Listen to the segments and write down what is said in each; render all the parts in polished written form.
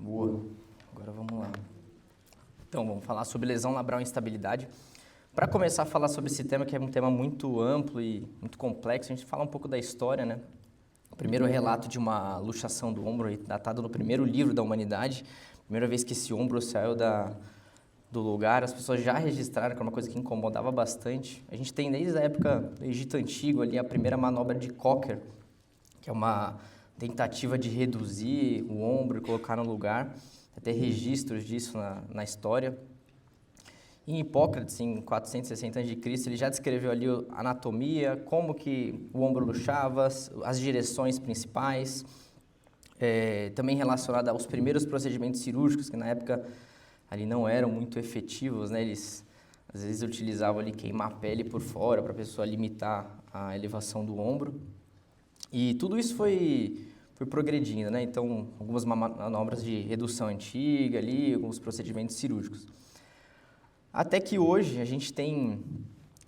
Boa. Agora vamos lá. Então, vamos falar sobre lesão labral e instabilidade. Para começar a falar sobre esse tema, que é um tema muito amplo e muito complexo, a gente fala um pouco da história, né? O primeiro relato de uma luxação do ombro, datado no primeiro livro da humanidade. Primeira vez que esse ombro saiu do lugar, as pessoas já registraram que é uma coisa que incomodava bastante. A gente tem desde a época do Egito Antigo ali a primeira manobra de Cocker, que é uma tentativa de reduzir o ombro e colocar no lugar. Até registros disso na história. Em Hipócrates, em 460 a.C., ele já descreveu ali a anatomia, como que o ombro luxava, as direções principais, também relacionado aos primeiros procedimentos cirúrgicos, que na época ali não eram muito efetivos, né? Eles às vezes utilizavam ali queimar a pele por fora para a pessoa limitar a elevação do ombro. E tudo isso foi progredindo, né? Então, algumas manobras de redução antiga ali, alguns procedimentos cirúrgicos. Até que hoje a gente tem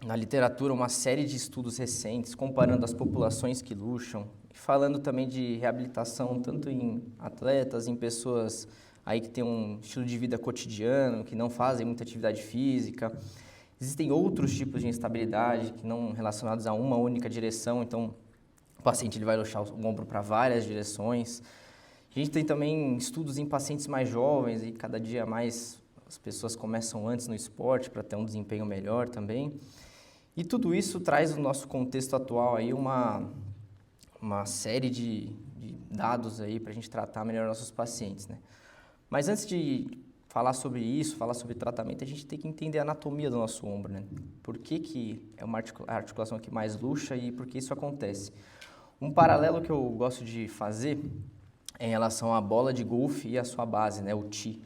na literatura uma série de estudos recentes comparando as populações que luxam, falando também de reabilitação tanto em atletas, em pessoas aí que têm um estilo de vida cotidiano, que não fazem muita atividade física. Existem outros tipos de instabilidade que não relacionados a uma única direção, então o paciente ele vai luxar o ombro para várias direções. A gente tem também estudos em pacientes mais jovens e cada dia mais as pessoas começam antes no esporte para ter um desempenho melhor também. E tudo isso traz no nosso contexto atual aí uma série de dados aí para a gente tratar melhor nossos pacientes, né? Mas antes de falar sobre isso, falar sobre tratamento, a gente tem que entender a anatomia do nosso ombro, né? Por que é a articulação que mais luxa e por que isso acontece? Um paralelo que eu gosto de fazer é em relação à bola de golfe e a sua base, né, o tee,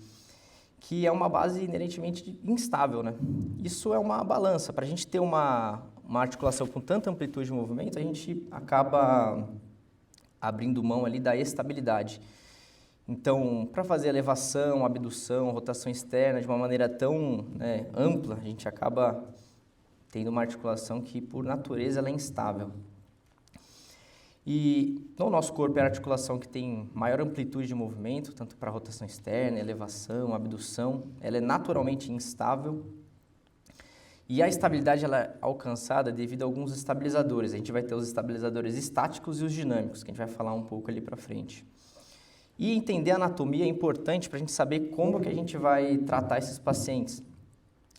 que é uma base inerentemente instável, né? Isso é uma balança. Para a gente ter uma articulação com tanta amplitude de movimento, a gente acaba abrindo mão ali da estabilidade. Então, para fazer elevação, abdução, rotação externa de uma maneira tão, né, ampla, a gente acaba tendo uma articulação que, por natureza, ela é instável. E no nosso corpo é a articulação que tem maior amplitude de movimento, tanto para rotação externa, elevação, abdução. Ela é naturalmente instável. E a estabilidade ela é alcançada devido a alguns estabilizadores. A gente vai ter os estabilizadores estáticos e os dinâmicos, que a gente vai falar um pouco ali para frente. E entender a anatomia é importante para a gente saber como que a gente vai tratar esses pacientes.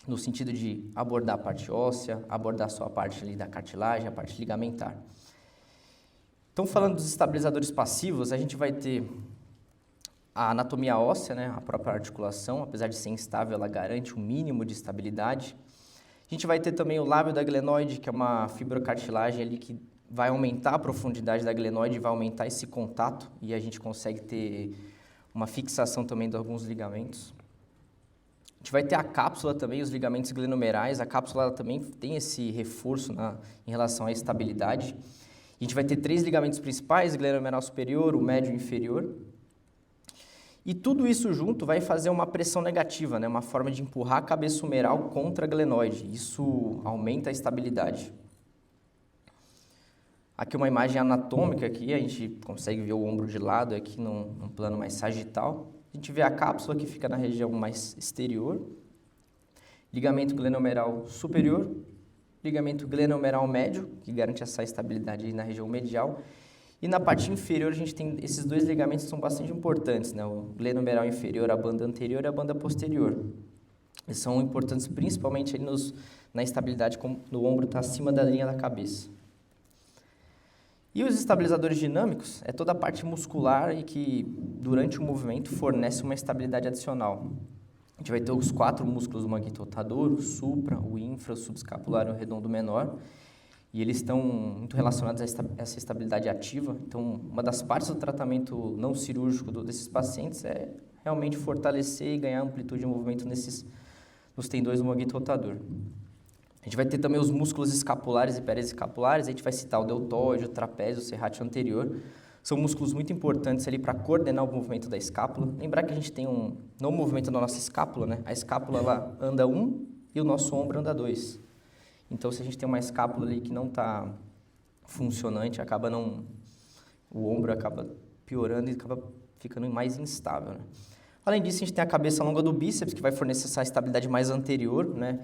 No sentido de abordar a parte óssea, abordar só a parte ali da cartilagem, a parte ligamentar. Então, falando dos estabilizadores passivos, a gente vai ter a anatomia óssea, né, a própria articulação, apesar de ser instável, ela garante um mínimo de estabilidade. A gente vai ter também o lábio da glenoide, que é uma fibrocartilagem ali que vai aumentar a profundidade da glenoide, vai aumentar esse contato e a gente consegue ter uma fixação também de alguns ligamentos. A gente vai ter a cápsula também, os ligamentos glenomerais. A cápsula ela também tem esse reforço em relação à estabilidade. A gente vai ter 3 ligamentos principais, o glenomeral superior, o médio e o inferior. E tudo isso junto vai fazer uma pressão negativa, né? Uma forma de empurrar a cabeça humeral contra a glenoide. Isso aumenta a estabilidade. Aqui uma imagem anatômica, aqui a gente consegue ver o ombro de lado aqui num plano mais sagital. A gente vê a cápsula que fica na região mais exterior. Ligamento glenomeral superior. Ligamento glenomeral médio, que garante essa estabilidade aí na região medial. E na parte inferior a gente tem esses 2 ligamentos que são bastante importantes, né? O glenomeral inferior, a banda anterior e a banda posterior. Eles são importantes principalmente aí na estabilidade quando o ombro está acima da linha da cabeça. E os estabilizadores dinâmicos é toda a parte muscular e que durante o movimento fornece uma estabilidade adicional. A gente vai ter os 4 músculos do manguito rotador, o supra, o infra, o subescapular e o redondo menor. E eles estão muito relacionados a essa estabilidade ativa. Então, uma das partes do tratamento não cirúrgico desses pacientes é realmente fortalecer e ganhar amplitude de movimento nos tendões do manguito rotador. A gente vai ter também os músculos escapulares e periescapulares. A gente vai citar o deltoide, o trapézio, o serrátil anterior. São músculos muito importantes ali para coordenar o movimento da escápula. Lembrar que a gente tem no movimento da nossa escápula, né? A escápula ela anda 1 e o nosso ombro anda 2. Então, se a gente tem uma escápula ali que não está funcionante, o ombro acaba piorando e acaba ficando mais instável, né? Além disso, a gente tem a cabeça longa do bíceps, que vai fornecer essa estabilidade mais anterior, né?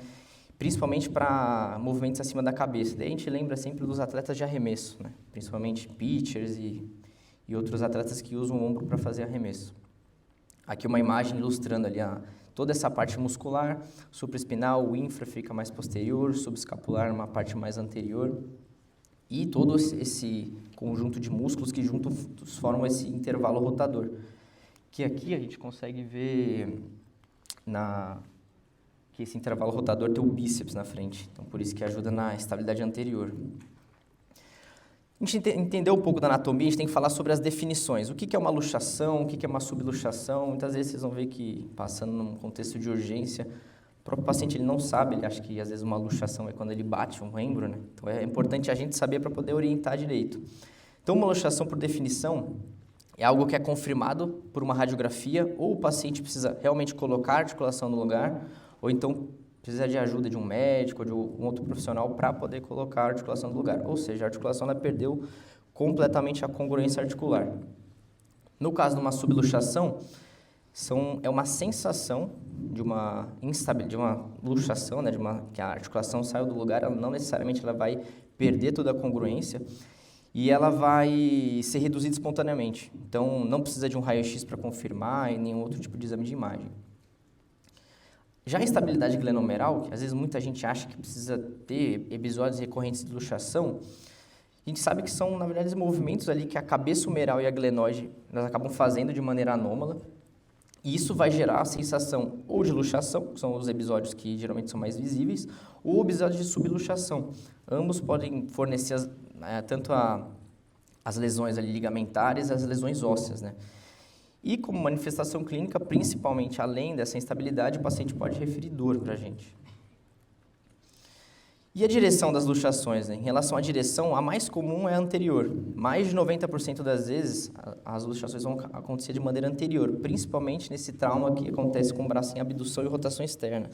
Principalmente para movimentos acima da cabeça. Daí a gente lembra sempre dos atletas de arremesso, né? Principalmente pitchers e outros atletas que usam o ombro para fazer arremesso. Aqui uma imagem ilustrando ali toda essa parte muscular, supraespinal, o infra fica mais posterior, subescapular uma parte mais anterior. E todo esse conjunto de músculos que juntos formam esse intervalo rotador. Que aqui a gente consegue ver que esse intervalo rotador tem o bíceps na frente. Então, por isso que ajuda na estabilidade anterior. A gente entendeu um pouco da anatomia, a gente tem que falar sobre as definições. O que é uma luxação, o que é uma subluxação. Muitas vezes vocês vão ver que, passando num contexto de urgência, o próprio paciente ele não sabe, ele acha que às vezes uma luxação é quando ele bate um membro, né? Então é importante a gente saber para poder orientar direito. Então uma luxação, por definição, é algo que é confirmado por uma radiografia, ou o paciente precisa realmente colocar a articulação no lugar, ou então precisa de ajuda de um médico ou de um outro profissional para poder colocar a articulação no lugar. Ou seja, a articulação ela perdeu completamente a congruência articular. No caso de uma subluxação, é uma sensação de uma instabilidade, de uma luxação, né, que a articulação saiu do lugar, ela não necessariamente ela vai perder toda a congruência e ela vai ser reduzida espontaneamente. Então, não precisa de um raio-x para confirmar e nenhum outro tipo de exame de imagem. Já a instabilidade glenomeral, que às vezes muita gente acha que precisa ter episódios recorrentes de luxação, a gente sabe que são, na verdade, movimentos ali que a cabeça humeral e a glenoide elas acabam fazendo de maneira anômala, e isso vai gerar a sensação ou de luxação, que são os episódios que geralmente são mais visíveis, ou episódios de subluxação. Ambos podem fornecer tanto as lesões ali ligamentares, as lesões ósseas, né? E como manifestação clínica, principalmente além dessa instabilidade, o paciente pode referir dor para a gente. E a direção das luxações, né? Em relação à direção, a mais comum é a anterior. Mais de 90% das vezes, as luxações vão acontecer de maneira anterior, principalmente nesse trauma que acontece com o braço em abdução e rotação externa.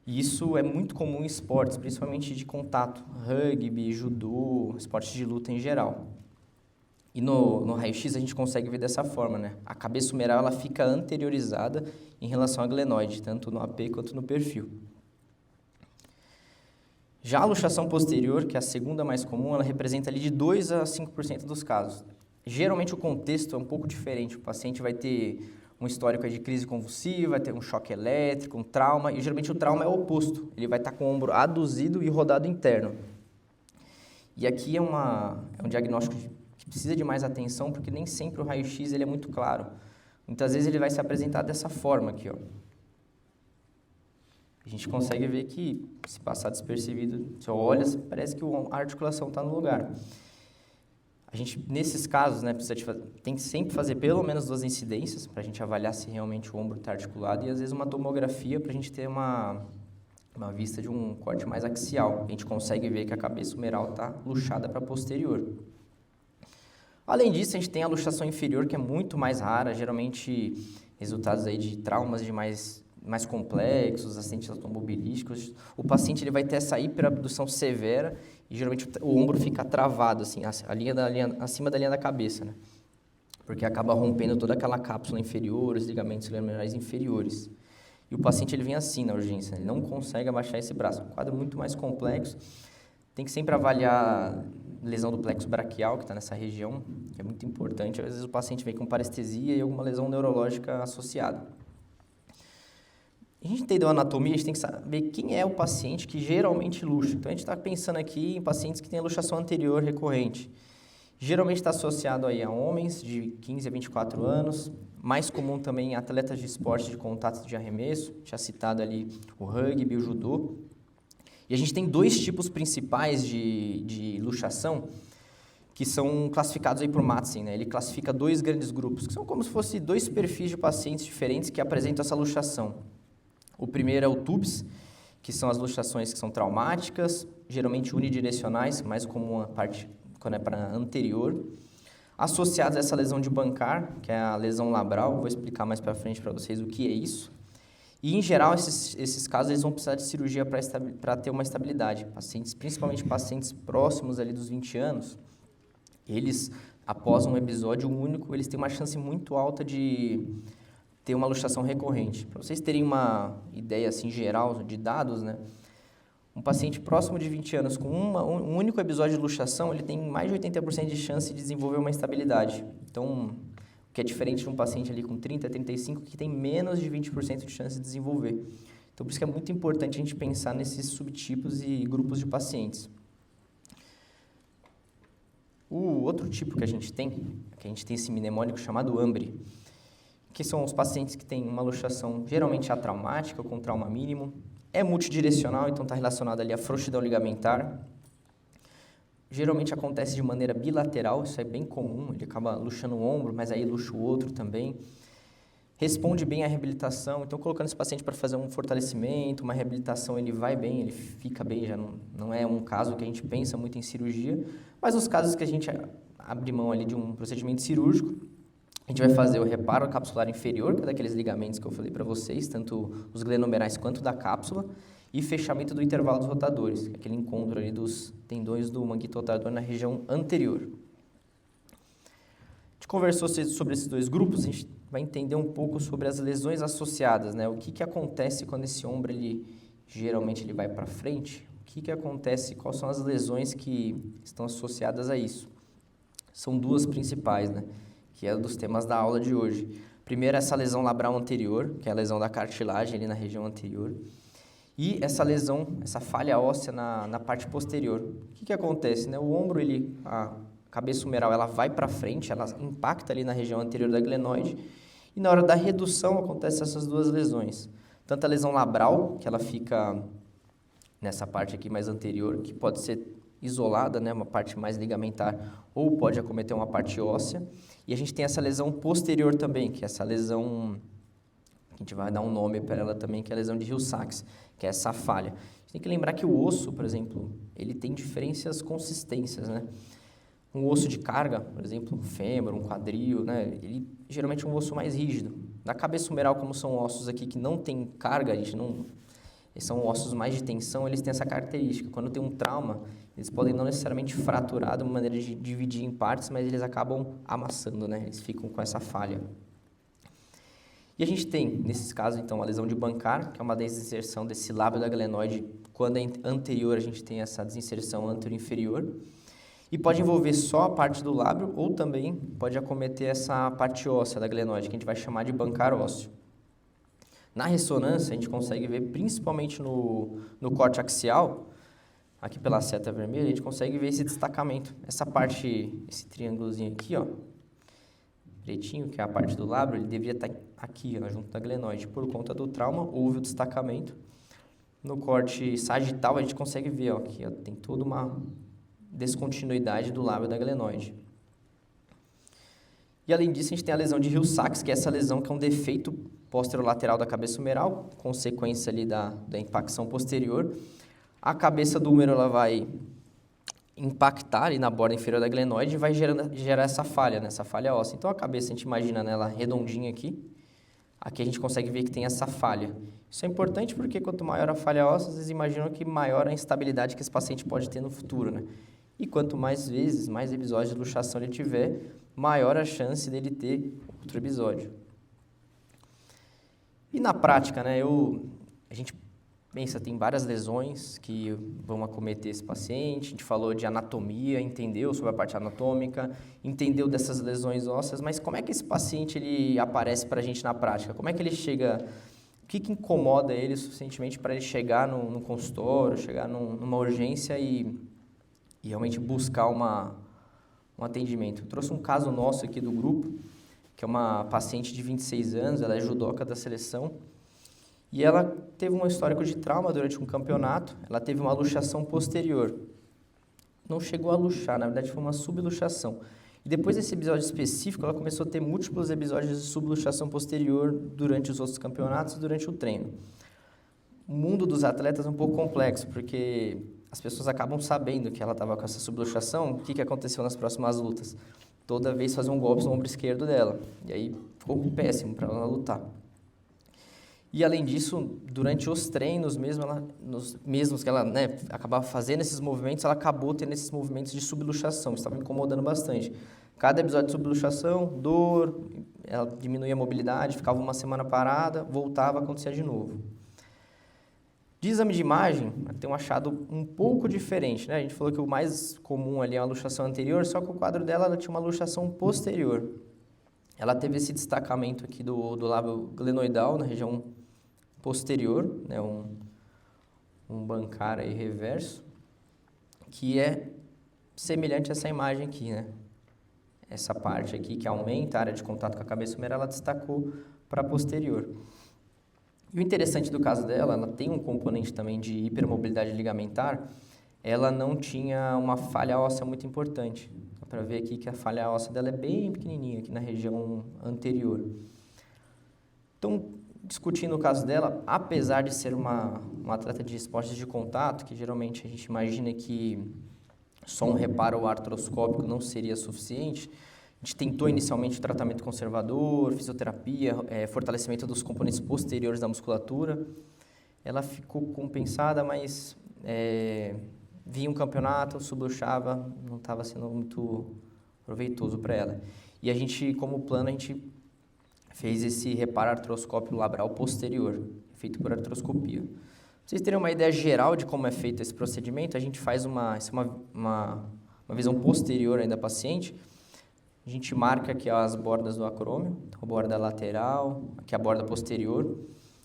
E isso é muito comum em esportes, principalmente de contato, rugby, judô, esportes de luta em geral. E no raio-x a gente consegue ver dessa forma, né? A cabeça humeral ela fica anteriorizada em relação à glenoide, tanto no AP quanto no perfil. Já a luxação posterior, que é a segunda mais comum, ela representa ali de 2 a 5% dos casos. Geralmente o contexto é um pouco diferente, o paciente vai ter um histórico de crise convulsiva, vai ter um choque elétrico, um trauma, e geralmente o trauma é o oposto, ele vai estar com o ombro aduzido e rodado interno. E aqui é um diagnóstico que precisa de mais atenção, porque nem sempre o raio-x ele é muito claro. Muitas vezes ele vai se apresentar dessa forma aqui, ó. A gente consegue ver que, se passar despercebido, você olha, parece que a articulação está no lugar. A gente, nesses casos, né, tem que sempre fazer pelo menos 2 incidências para a gente avaliar se realmente o ombro está articulado e, às vezes, uma tomografia para a gente ter uma vista de um corte mais axial. A gente consegue ver que a cabeça humeral está luxada para posterior. Além disso, a gente tem a luxação inferior, que é muito mais rara, geralmente resultados aí de traumas de mais complexos, acidentes automobilísticos. O paciente ele vai ter essa hiperabdução severa e geralmente o ombro fica travado, assim, acima da linha da cabeça, né? Porque acaba rompendo toda aquela cápsula inferior, os ligamentos glomerulares inferiores. E o paciente ele vem assim na urgência, ele não consegue abaixar esse braço. Um quadro muito mais complexo. Tem que sempre avaliar lesão do plexo braquial, que está nessa região, que é muito importante. Às vezes o paciente vem com parestesia e alguma lesão neurológica associada. A gente entendeu a anatomia, a gente tem que saber quem é o paciente que geralmente luxa. Então, a gente está pensando aqui em pacientes que têm luxação anterior recorrente. Geralmente está associado aí a homens de 15 a 24 anos, mais comum também em atletas de esporte de contato de arremesso, já citado ali o rugby, o judô. E a gente tem 2 tipos principais de luxação, que são classificados aí por Matzen, né? Ele classifica 2 grandes grupos, que são como se fossem 2 perfis de pacientes diferentes que apresentam essa luxação. O primeiro é o TUBS, que são as luxações que são traumáticas, geralmente unidirecionais, mais comum a parte quando é para anterior, associadas a essa lesão de Bankar, que é a lesão labral. Vou explicar mais para frente para vocês o que é isso. E, em geral, esses casos eles vão precisar de cirurgia para ter uma estabilidade. Pacientes, principalmente pacientes próximos ali dos 20 anos, eles, após um episódio único, eles têm uma chance muito alta de ter uma luxação recorrente. Para vocês terem uma ideia assim, geral de dados, né? Um paciente próximo de 20 anos com um único episódio de luxação, ele tem mais de 80% de chance de desenvolver uma instabilidade. Então, o que é diferente de um paciente ali com 30, 35, que tem menos de 20% de chance de desenvolver. Então, por isso que é muito importante a gente pensar nesses subtipos e grupos de pacientes. O outro tipo que a gente tem esse mnemônico chamado AMBRE, que são os pacientes que têm uma luxação geralmente atraumática, com trauma mínimo, é multidirecional, então está relacionado ali à frouxidão ligamentar. Geralmente acontece de maneira bilateral, isso é bem comum, ele acaba luxando o ombro, mas aí luxa o outro também. Responde bem à reabilitação, então colocando esse paciente para fazer um fortalecimento, uma reabilitação, ele vai bem, ele fica bem, já não é um caso que a gente pensa muito em cirurgia, mas os casos que a gente abre mão ali de um procedimento cirúrgico, a gente vai fazer o reparo capsular inferior, que é daqueles ligamentos que eu falei para vocês, tanto os glenomerais quanto da cápsula, e fechamento do intervalo dos rotadores, que é aquele encontro ali dos tendões do manguito rotador na região anterior. A gente conversou sobre esses dois grupos, a gente vai entender um pouco sobre as lesões associadas, né? O que acontece quando esse ombro, geralmente ele vai para frente? O que acontece, quais são as lesões que estão associadas a isso? São duas principais, né? Que é um dos temas da aula de hoje. Primeiro, essa lesão labral anterior, que é a lesão da cartilagem ali na região anterior. E essa lesão, essa falha óssea na parte posterior. O que acontece, né? O ombro, a cabeça humeral, ela vai para frente, ela impacta ali na região anterior da glenoide. E na hora da redução, acontecem essas duas lesões. Tanto a lesão labral, que ela fica nessa parte aqui mais anterior, que pode ser isolada, né? Uma parte mais ligamentar, ou pode acometer uma parte óssea. E a gente tem essa lesão posterior também, que é essa lesão, a gente vai dar um nome para ela também, que é a lesão de Hill-Sachs, que é essa falha. A gente tem que lembrar que o osso, por exemplo, ele tem diferentes consistências, né? Um osso de carga, por exemplo, um fêmur, um quadril, né? Ele geralmente é um osso mais rígido. Na cabeça humeral, como são ossos aqui que não tem carga, eles são ossos mais de tensão, eles têm essa característica. Quando tem um trauma, eles podem não necessariamente fraturar de uma maneira de dividir em partes, mas eles acabam amassando, né? Eles ficam com essa falha. E a gente tem, nesses casos, então, a lesão de Bankar, que é uma desinserção desse lábio da glenoide. Quando é anterior, a gente tem essa desinserção anterior-inferior. E pode envolver só a parte do lábio, ou também pode acometer essa parte óssea da glenoide, que a gente vai chamar de Bankar ósseo. Na ressonância, a gente consegue ver, principalmente no corte axial, aqui pela seta vermelha, a gente consegue ver esse destacamento. Essa parte, esse triângulozinho aqui, ó, pretinho, que é a parte do lábio, ele deveria estar aqui, ó, junto da glenoide. Por conta do trauma, houve o destacamento. No corte sagital, a gente consegue ver, ó, aqui, ó, tem toda uma descontinuidade do lábio da glenoide. E além disso, a gente tem a lesão de Hill-Sachs, que é essa lesão que é um defeito posterolateral da cabeça humeral, consequência ali da impacção posterior. A cabeça do húmero ela vai impactar ali na borda inferior da glenoide e vai gerar essa falha, né? Essa falha óssea. Então, a cabeça, a gente imagina, né, ela redondinha aqui. Aqui a gente consegue ver que tem essa falha. Isso é importante porque quanto maior a falha óssea, vocês imaginam que maior a instabilidade que esse paciente pode ter no futuro, né? E quanto mais vezes, mais episódios de luxação ele tiver, maior a chance dele ter outro episódio. E na prática, né, a gente pensa, tem várias lesões que vão acometer esse paciente, a gente falou de anatomia, entendeu sobre a parte anatômica, entendeu dessas lesões ósseas, mas como é que esse paciente ele aparece para a gente na prática? Como é que ele chega, o que incomoda ele suficientemente para ele chegar no consultório, chegar numa urgência e realmente buscar um atendimento? Eu trouxe um caso nosso aqui do grupo, que é uma paciente de 26 anos, ela é judoca da seleção, e ela teve um histórico de trauma durante um campeonato, ela teve uma luxação posterior. Não chegou a luxar, na verdade foi uma subluxação. E depois desse episódio específico, ela começou a ter múltiplos episódios de subluxação posterior durante os outros campeonatos e durante o treino. O mundo dos atletas é um pouco complexo, porque as pessoas acabam sabendo que ela estava com essa subluxação. O que aconteceu nas próximas lutas? Toda vez fazia um golpe no ombro esquerdo dela. E aí ficou péssimo para ela lutar. E além disso, durante os treinos mesmo, mesmos que ela, acabava fazendo esses movimentos, ela acabou tendo esses movimentos de subluxação. Estava incomodando bastante. Cada episódio de subluxação, dor, ela diminuía a mobilidade, ficava uma semana parada, voltava, acontecia de novo. De exame de imagem, tem um achado um pouco diferente, né? A gente falou que o mais comum ali é uma luxação anterior, só que o quadro dela ela tinha uma luxação posterior. Ela teve esse destacamento aqui do lábio glenoidal, na região posterior, né? Um bancar aí reverso, que é semelhante a essa imagem aqui, né? Essa parte aqui que aumenta a área de contato com a cabeça humeral, ela destacou para posterior. E o interessante do caso dela, ela tem um componente também de hipermobilidade ligamentar, ela não tinha uma falha óssea muito importante. Dá para ver aqui que a falha óssea dela é bem pequenininha, aqui na região anterior. Então, discutindo o caso dela, apesar de ser uma atleta de esportes de contato, que geralmente a gente imagina que só um reparo artroscópico não seria suficiente, a gente tentou inicialmente tratamento conservador, fisioterapia, fortalecimento dos componentes posteriores da musculatura. Ela ficou compensada, mas vinha um campeonato, subluxava, não estava sendo muito proveitoso para ela. E a gente, como plano, a gente fez esse reparo artroscópico labral posterior, feito por artroscopia. Pra vocês terem uma ideia geral de como é feito esse procedimento, a gente faz uma visão posterior ainda da paciente. A gente marca aqui as bordas do acrômio, a borda lateral, aqui a borda posterior.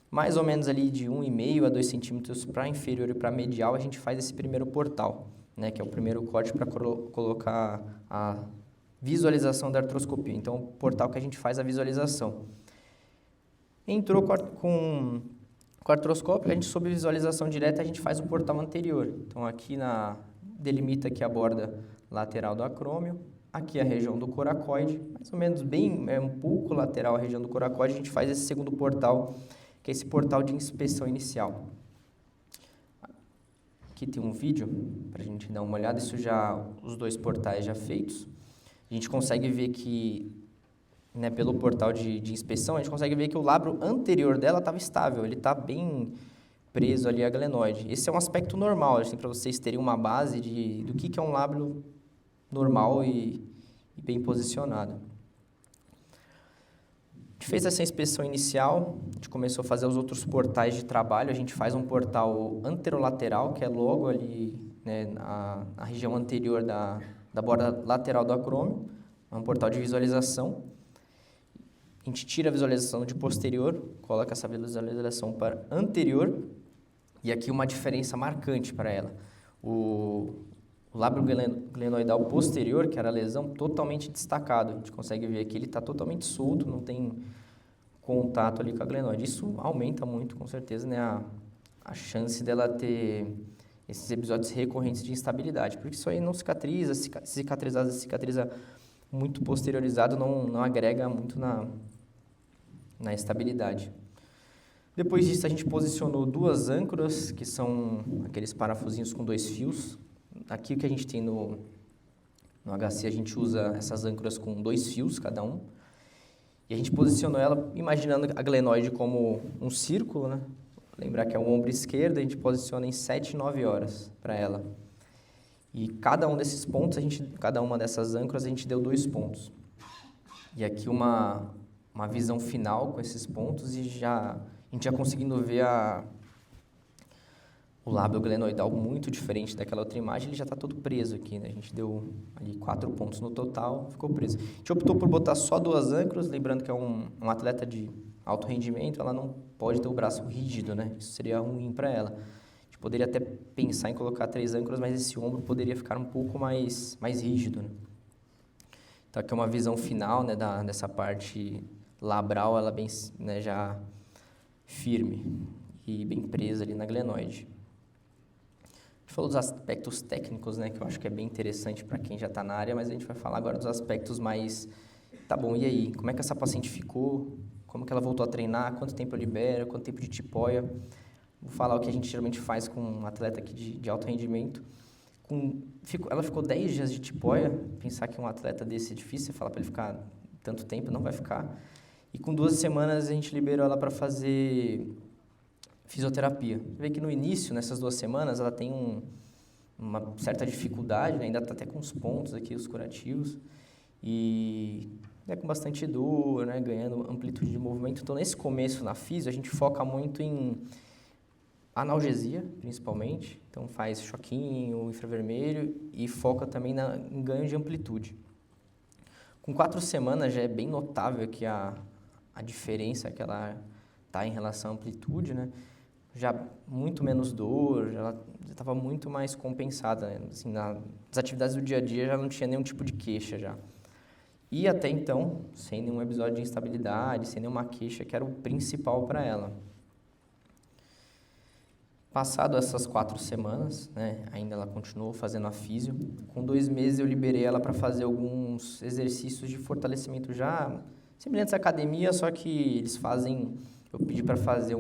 Mais ou menos ali de 1,5 a 2 centímetros para inferior e para medial, a gente faz esse primeiro portal, né, que é o primeiro corte para colocar a visualização da artroscopia. Então, o portal que a gente faz a visualização. Entrou com o artroscópio, a gente, sob visualização direta, a gente faz o portal anterior. Então, aqui delimita aqui a borda lateral do acrômio, aqui a região do coracoide, mais ou menos um pouco lateral a região do coracoide, a gente faz esse segundo portal, que é esse portal de inspeção inicial. Aqui tem um vídeo para a gente dar uma olhada, os dois portais já feitos. A gente consegue ver que, né, pelo portal de inspeção, a gente consegue ver que o lábio anterior dela estava estável, ele está bem preso ali à glenoide. Esse é um aspecto normal, assim, para vocês terem uma base do que é um lábio normal e bem posicionado. A gente fez essa inspeção inicial, a gente começou a fazer os outros portais de trabalho, a gente faz um portal anterolateral, que é logo ali, né, na região anterior da borda lateral do acrômio, é um portal de visualização. A gente tira a visualização de posterior, coloca essa visualização para anterior, e aqui uma diferença marcante para ela. O lábio glenoidal posterior, que era a lesão, totalmente destacado. A gente consegue ver aqui, ele está totalmente solto, não tem contato ali com a glenoide. Isso aumenta muito, com certeza, né, a chance dela ter esses episódios recorrentes de instabilidade, porque isso aí não cicatriza, cicatriza muito posteriorizado, não agrega muito na estabilidade. Depois disso, a gente posicionou 2 âncoras, que são aqueles parafusinhos com 2 fios. Aqui o que a gente tem no HC, a gente usa essas âncoras com 2 fios cada um. E a gente posicionou ela imaginando a glenoide como um círculo, né? Lembrar que é o ombro esquerdo, a gente posiciona em 7, 9 horas para ela. E cada um desses pontos, cada uma dessas âncoras, a gente deu 2 pontos. E aqui uma visão final com esses pontos e a gente já conseguindo ver o lábio glenoidal muito diferente daquela outra imagem, ele já está todo preso aqui, né? A gente deu ali 4 pontos no total, ficou preso. A gente optou por botar só 2 âncoras, lembrando que é um atleta de alto rendimento, ela não pode ter o braço rígido, né? Isso seria ruim para ela. A gente poderia até pensar em colocar 3 âncoras, mas esse ombro poderia ficar um pouco mais rígido, né? Então, aqui é uma visão final, né, dessa parte labral, ela bem, né, já firme e bem presa ali na glenoide. A gente falou dos aspectos técnicos, né, que eu acho que é bem interessante para quem já está na área, mas a gente vai falar agora dos aspectos mais... Tá bom, e aí? Como é que essa paciente ficou? Como que ela voltou a treinar? Quanto tempo eu libero? Quanto tempo de tipóia? Vou falar o que a gente geralmente faz com um atleta aqui de alto rendimento. Ela ficou 10 dias de tipóia. Pensar que um atleta desse é difícil, você falar para ele ficar tanto tempo, não vai ficar. E com 2 semanas a gente liberou ela para fazer fisioterapia. Você vê que no início, nessas 2 semanas, ela tem uma certa dificuldade, né? Ainda está até com os pontos aqui, os curativos. e com bastante dor, né, ganhando amplitude de movimento. Então, nesse começo na físio, a gente foca muito em analgesia, principalmente. Então, faz choquinho, infravermelho e foca também em ganho de amplitude. Com 4 semanas já é bem notável que a diferença que ela está em relação à amplitude, né? Já muito menos dor, já estava muito mais compensada, né? Assim, nas atividades do dia a dia já não tinha nenhum tipo de queixa já. E até então, sem nenhum episódio de instabilidade, sem nenhuma queixa, que era o principal para ela. Passado essas 4 semanas, né, ainda ela continuou fazendo a físio. Com 2 meses eu liberei ela para fazer alguns exercícios de fortalecimento já semelhantes à academia, só que eles fazem, eu pedi para fazer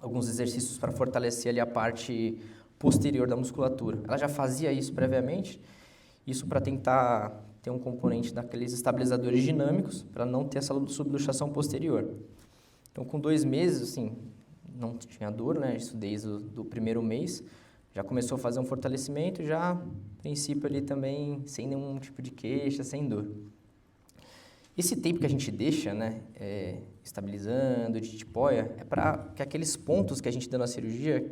alguns exercícios para fortalecer ali a parte posterior da musculatura. Ela já fazia isso previamente, isso para tentar ter um componente daqueles estabilizadores dinâmicos, para não ter essa subluxação posterior. Então, com 2 meses, assim, não tinha dor, né? Isso desde o primeiro mês. Já começou a fazer um fortalecimento, já, a princípio, ali também, sem nenhum tipo de queixa, sem dor. Esse tempo que a gente deixa, né, estabilizando, de tipóia, é para que aqueles pontos que a gente deu na cirurgia,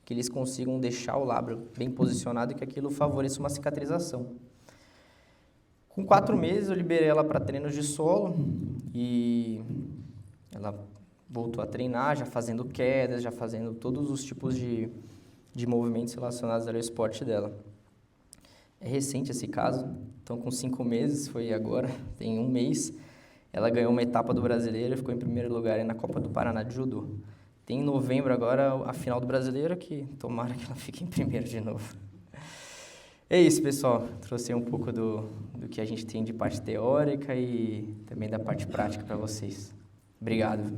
que eles consigam deixar o lábio bem posicionado e que aquilo favoreça uma cicatrização. Com 4 meses, eu liberei ela para treinos de solo e ela voltou a treinar, já fazendo quedas, já fazendo todos os tipos de movimentos relacionados ao esporte dela. É recente esse caso, então com 5 meses, foi agora, tem 1 mês, ela ganhou uma etapa do Brasileiro e ficou em primeiro lugar na Copa do Paraná de Judô. Tem em novembro agora a final do Brasileiro, que tomara que ela fique em primeiro de novo. É isso, pessoal. Trouxe um pouco do que a gente tem de parte teórica e também da parte prática para vocês. Obrigado.